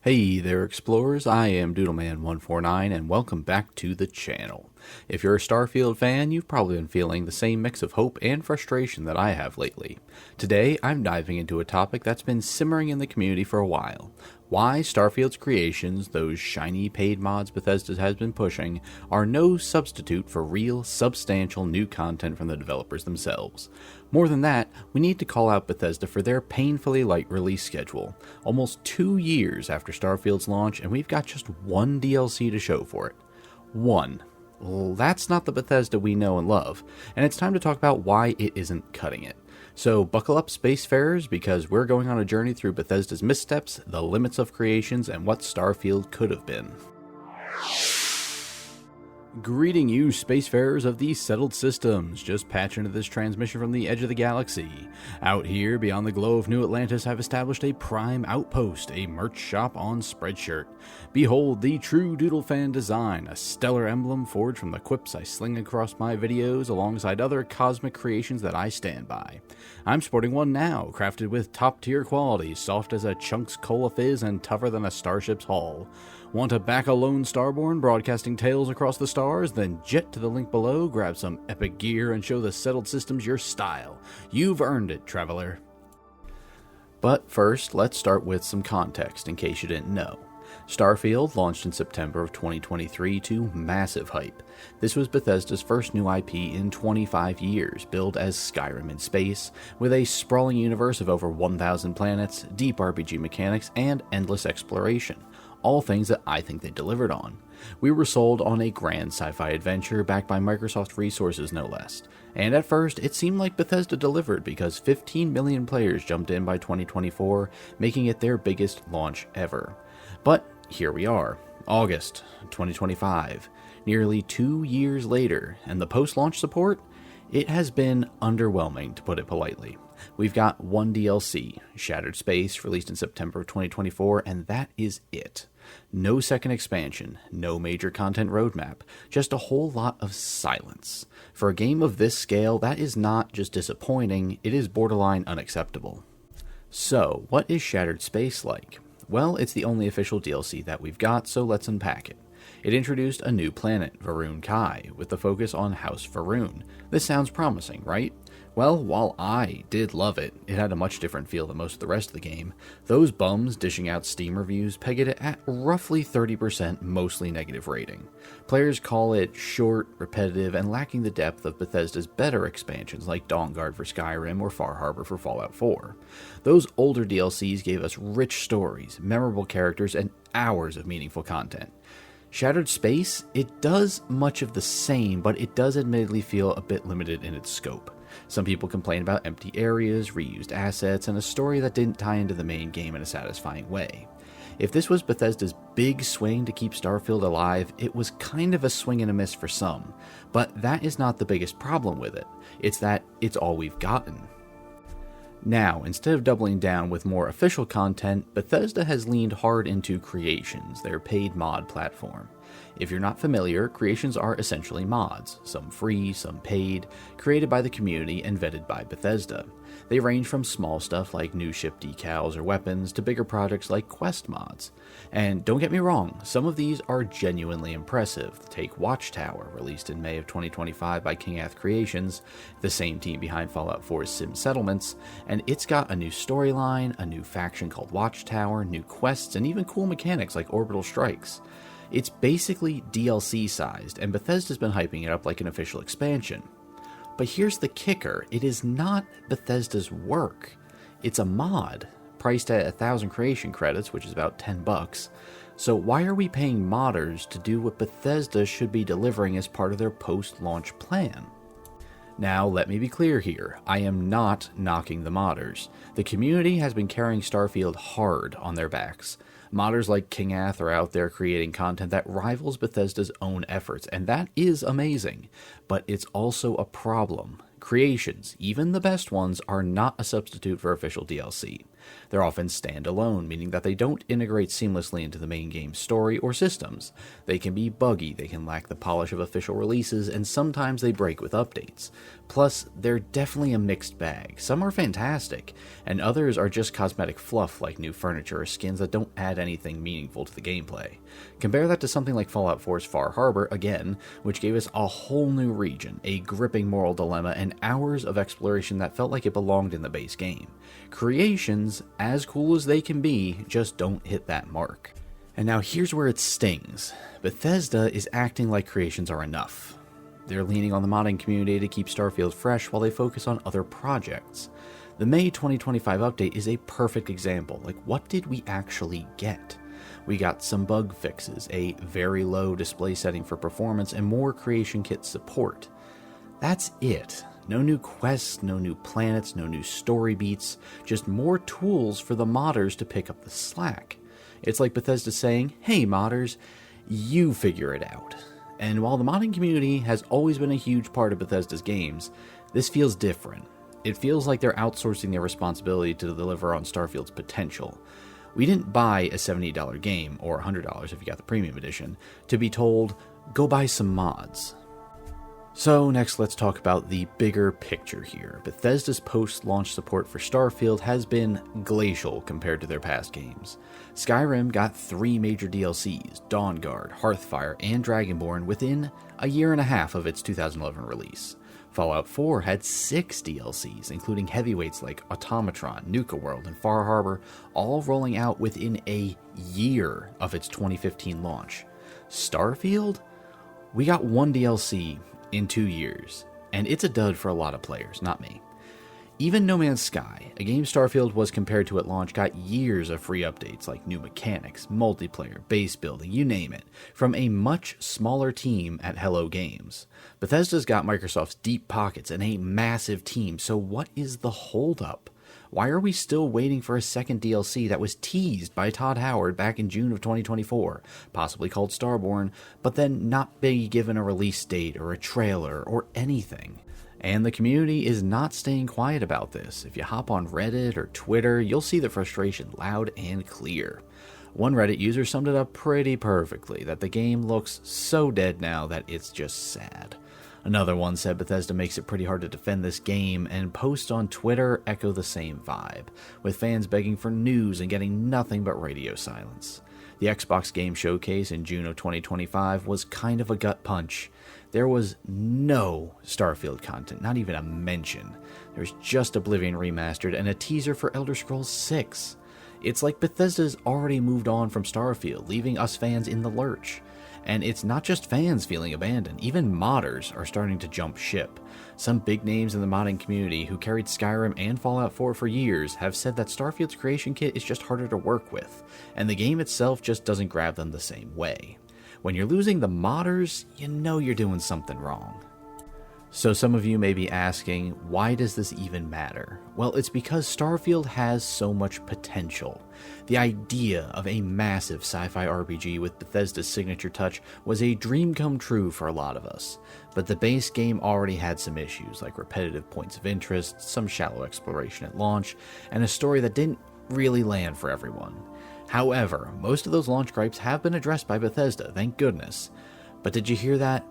Hey there explorers, I am Doodleman149 and welcome back to the channel. If you're a Starfield fan, you've probably been feeling the same mix of hope and frustration that I have lately. Today, I'm diving into a topic that's been simmering in the community for a while. Why Starfield Creations, those shiny paid mods Bethesda has been pushing, are no substitute for real, substantial new content from the developers themselves. More than that, we need to call out Bethesda for their painfully light release schedule. Almost 2 years after Starfield's launch, and we've got just one DLC to show for it. One. Well, that's not the Bethesda we know and love, and it's time to talk about why it isn't cutting it. So buckle up, Spacefarers, because we're going on a journey through Bethesda's missteps, the limits of creations, and what Starfield could have been. Greeting you, Spacefarers of these settled systems, just patching into this transmission from the edge of the galaxy. Out here, beyond the glow of New Atlantis, I've established a prime outpost, a merch shop on Spreadshirt. Behold the true Doodle fan design, a stellar emblem forged from the quips I sling across my videos alongside other cosmic creations that I stand by. I'm sporting one now, crafted with top-tier quality, soft as a Chunk's Cola Fizz and tougher than a starship's hull. Want to back a lone starborn broadcasting tales across the stars? Then jet to the link below, grab some epic gear, and show the settled systems your style. You've earned it, traveler. But first, let's start with some context in case you didn't know. Starfield launched in September of 2023 to massive hype. This was Bethesda's first new IP in 25 years, billed as Skyrim in space, with a sprawling universe of over 1,000 planets, deep RPG mechanics, and endless exploration. All things that I think they delivered on. We were sold on a grand sci-fi adventure backed by Microsoft resources no less. And at first, it seemed like Bethesda delivered because 15 million players jumped in by 2024, making it their biggest launch ever. But here we are, August 2025, nearly 2 years later, and the post-launch support? It has been underwhelming, to put it politely. We've got one DLC, Shattered Space, released in September of 2024, and that is it. No second expansion, no major content roadmap, just a whole lot of silence. For a game of this scale, that is not just disappointing, it is borderline unacceptable. So, what is Shattered Space like? Well, it's the only official DLC that we've got, so let's unpack it. It introduced a new planet, Va'ruun Kai, with the focus on House Va'ruun. This sounds promising, right? Well, while I did love it, it had a much different feel than most of the rest of the game. Those bums dishing out Steam reviews peg it at roughly 30% mostly negative rating. Players call it short, repetitive, and lacking the depth of Bethesda's better expansions like Dawnguard for Skyrim or Far Harbor for Fallout 4. Those older DLCs gave us rich stories, memorable characters, and hours of meaningful content. Shattered Space, it does much of the same, but it does admittedly feel a bit limited in its scope. Some people complain about empty areas, reused assets, and a story that didn't tie into the main game in a satisfying way. If this was Bethesda's big swing to keep Starfield alive, it was kind of a swing and a miss for some. But that is not the biggest problem with it. It's that it's all we've gotten. Now, instead of doubling down with more official content, Bethesda has leaned hard into Creations, their paid mod platform. If you're not familiar, Creations are essentially mods, some free, some paid, created by the community and vetted by Bethesda. They range from small stuff like new ship decals or weapons to bigger projects like quest mods. And don't get me wrong, some of these are genuinely impressive. Take Watchtower, released in May of 2025 by Creations, the same team behind Fallout 4's Sim Settlements, and it's got a new storyline, a new faction called Watchtower, new quests, and even cool mechanics like orbital strikes. It's basically DLC sized, and Bethesda's been hyping it up like an official expansion. But here's the kicker, it is not Bethesda's work. It's a mod, priced at 1,000 creation credits, which is about $10. So why are we paying modders to do what Bethesda should be delivering as part of their post-launch plan? Now, let me be clear here, I am not knocking the modders. The community has been carrying Starfield hard on their backs. Modders like Kingath are out there creating content that rivals Bethesda's own efforts, and that is amazing. But it's also a problem. Creations, even the best ones, are not a substitute for official DLC. They're often standalone, meaning that they don't integrate seamlessly into the main game's story or systems. They can be buggy, they can lack the polish of official releases, and sometimes they break with updates. Plus, they're definitely a mixed bag. Some are fantastic, and others are just cosmetic fluff like new furniture or skins that don't add anything meaningful to the gameplay. Compare that to something like Fallout 4's Far Harbor, again, which gave us a whole new region, a gripping moral dilemma, and hours of exploration that felt like it belonged in the base game. Creations, as cool as they can be, just don't hit that mark. And now here's where it stings. Bethesda is acting like Creations are enough. They're leaning on the modding community to keep Starfield fresh while they focus on other projects. The May 2025 update is a perfect example. Like, what did we actually get? We got some bug fixes, a very low display setting for performance, and more Creation Kit support. That's it. No new quests, no new planets, no new story beats, just more tools for the modders to pick up the slack. It's like Bethesda saying, hey modders, you figure it out. And while the modding community has always been a huge part of Bethesda's games, this feels different. It feels like they're outsourcing their responsibility to deliver on Starfield's potential. We didn't buy a $70 game, or $100 if you got the premium edition, to be told, go buy some mods. So next let's talk about the bigger picture here. Bethesda's post-launch support for Starfield has been glacial compared to their past games. Skyrim got 3 major DLCs, Dawnguard, Hearthfire, and Dragonborn within a year and a half of its 2011 release. Fallout 4 had 6 DLCs, including heavyweights like Automatron, Nuka World, and Far Harbor, all rolling out within a year of its 2015 launch. Starfield? We got 1 DLC in 2 years, and it's a dud for a lot of players, not me. Even No Man's Sky, a game Starfield was compared to at launch, got years of free updates like new mechanics, multiplayer, base building, you name it, from a much smaller team at Hello Games. Bethesda's got Microsoft's deep pockets and a massive team, so what is the holdup? Why are we still waiting for a second DLC that was teased by Todd Howard back in June of 2024, possibly called Starborn, but then not be given a release date or a trailer or anything? And the community is not staying quiet about this. If you hop on Reddit or Twitter, you'll see the frustration loud and clear. One Reddit user summed it up pretty perfectly, that the game looks so dead now that it's just sad. Another one said Bethesda makes it pretty hard to defend this game, and posts on Twitter echo the same vibe, with fans begging for news and getting nothing but radio silence. The Xbox Game Showcase in June of 2025 was kind of a gut punch. There was no Starfield content, not even a mention. There's just Oblivion Remastered and a teaser for Elder Scrolls 6. It's like Bethesda's already moved on from Starfield, leaving us fans in the lurch. And it's not just fans feeling abandoned, even modders are starting to jump ship. Some big names in the modding community who carried Skyrim and Fallout 4 for years have said that Starfield's creation kit is just harder to work with, and the game itself just doesn't grab them the same way. When you're losing the modders, you know you're doing something wrong. So some of you may be asking, why does this even matter? Well, it's because Starfield has so much potential. The idea of a massive sci-fi RPG with Bethesda's signature touch was a dream come true for a lot of us, but the base game already had some issues like repetitive points of interest, some shallow exploration at launch, and a story that didn't really land for everyone. However, most of those launch gripes have been addressed by Bethesda, thank goodness. But did you hear that?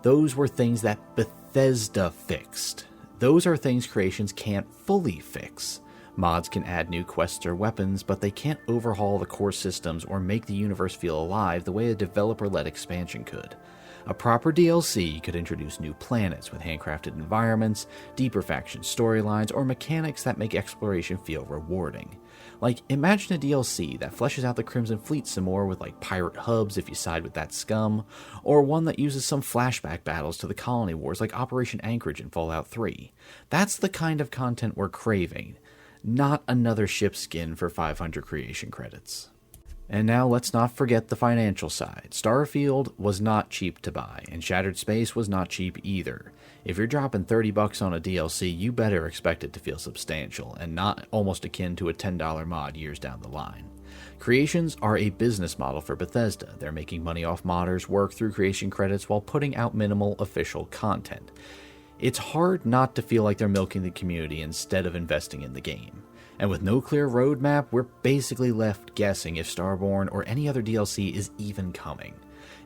Those were things that Bethesda fixed. Those are things Creations can't fully fix. Mods can add new quests or weapons, but they can't overhaul the core systems or make the universe feel alive the way a developer-led expansion could. A proper DLC could introduce new planets with handcrafted environments, deeper faction storylines, or mechanics that make exploration feel rewarding. Like, imagine a DLC that fleshes out the Crimson Fleet some more with like pirate hubs if you side with that scum, or one that uses some flashback battles to the colony wars like Operation Anchorage in Fallout 3. That's the kind of content we're craving, not another ship skin for 500 creation credits. And now let's not forget the financial side. Starfield was not cheap to buy, and Shattered Space was not cheap either. If you're dropping $30 on a DLC, you better expect it to feel substantial, and not almost akin to a $10 mod years down the line. Creations are a business model for Bethesda. They're making money off modders' work through creation credits while putting out minimal official content. It's hard not to feel like they're milking the community instead of investing in the game. And with no clear roadmap, we're basically left guessing if Starborn or any other DLC is even coming.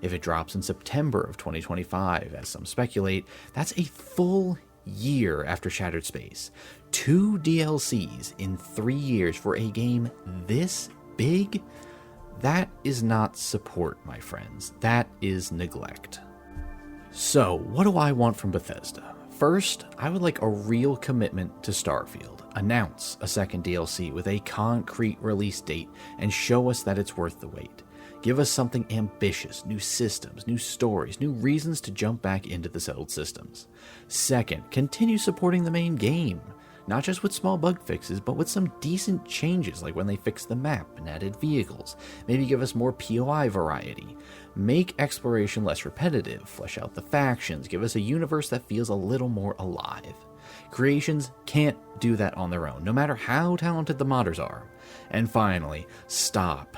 If it drops in September of 2025, as some speculate, that's a full year after Shattered Space. 2 DLCs in 3 years for a game this big? That is not support, my friends. That is neglect. So, what do I want from Bethesda? First, I would like a real commitment to Starfield. Announce a second DLC with a concrete release date and show us that it's worth the wait. Give us something ambitious, new systems, new stories, new reasons to jump back into the settled systems. Second, continue supporting the main game. Not just with small bug fixes, but with some decent changes like when they fixed the map and added vehicles. Maybe give us more POI variety. Make exploration less repetitive, flesh out the factions, give us a universe that feels a little more alive. Creations can't do that on their own, no matter how talented the modders are. And finally, stop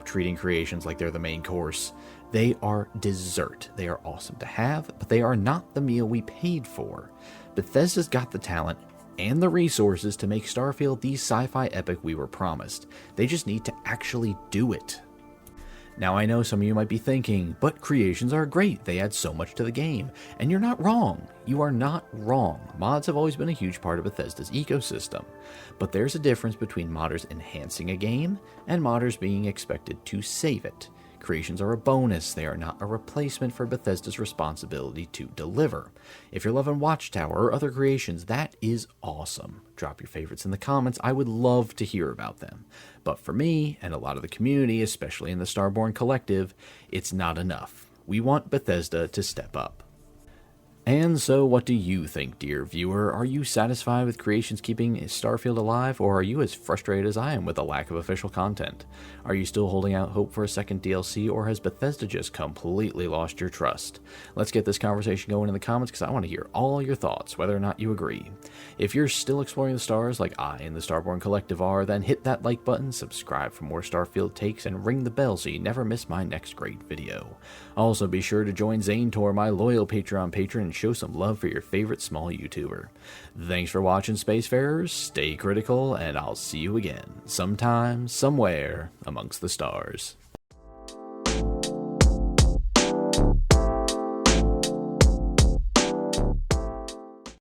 treating Creations like they're the main course. They are dessert. They are awesome to have, but they are not the meal we paid for. Bethesda's got the talent and the resources to make Starfield the sci-fi epic we were promised. They just need to actually do it. Now I know some of you might be thinking, but Creations are great, they add so much to the game. And you're not wrong. You are not wrong. Mods have always been a huge part of Bethesda's ecosystem. But there's a difference between modders enhancing a game and modders being expected to save it. Creations are a bonus, they are not a replacement for Bethesda's responsibility to deliver. If you're loving Watchtower or other creations, that is awesome. Drop your favorites in the comments, I would love to hear about them. But for me, and a lot of the community, especially in the Starborn Collective, it's not enough. We want Bethesda to step up. And so what do you think, dear viewer? Are you satisfied with Creations keeping Starfield alive, or are you as frustrated as I am with the lack of official content? Are you still holding out hope for a second DLC, or has Bethesda just completely lost your trust? Let's get this conversation going in the comments, because I want to hear all your thoughts, whether or not you agree. If you're still exploring the stars like I and the Starborn Collective are, then hit that like button, subscribe for more Starfield takes, and ring the bell so you never miss my next great video. Also, be sure to join Zanetor, my loyal Patreon patron, and show some love for your favorite small YouTuber. Thanks for watching, Spacefarers, stay critical, and I'll see you again, sometime, somewhere, amongst the stars.